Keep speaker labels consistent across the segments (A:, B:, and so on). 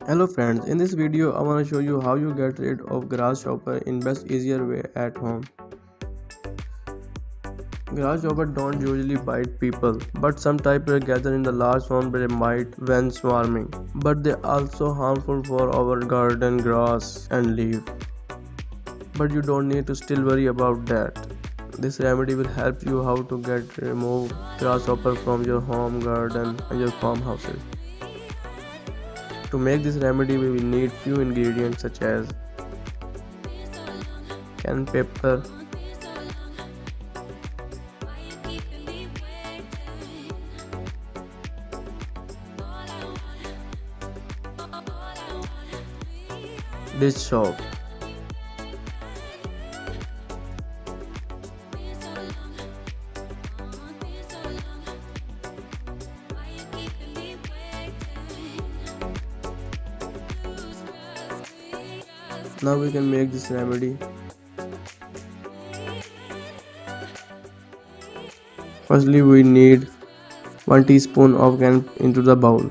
A: Hello friends, in this video I want to show you how you get rid of grasshopper in best easier way at home. Grasshoppers don't usually bite people, but some types gather in the large swarm they bite when swarming. But they also harmful for our garden grass and leaf. But you don't need to still worry about that. This remedy will help you how to get remove grasshopper from your home garden and your farmhouses. To make this remedy we will need few ingredients such as canned pepper, dish soap, now we can make this remedy. Firstly we need 1 teaspoon of canned into the bowl.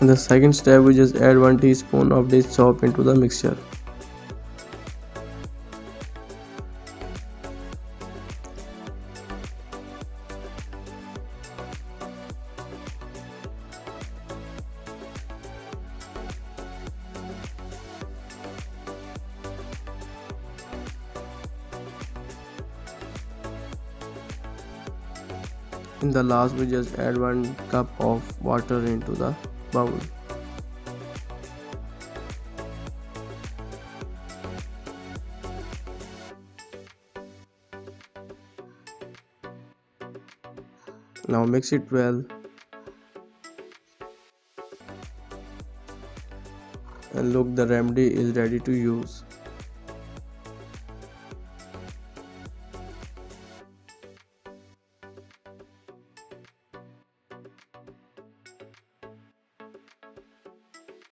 A: In the second step we just add 1 teaspoon of dish soap into the mixture. In the last we just add 1 cup of water into the bowl. Now mix it well and look, the remedy is ready to use.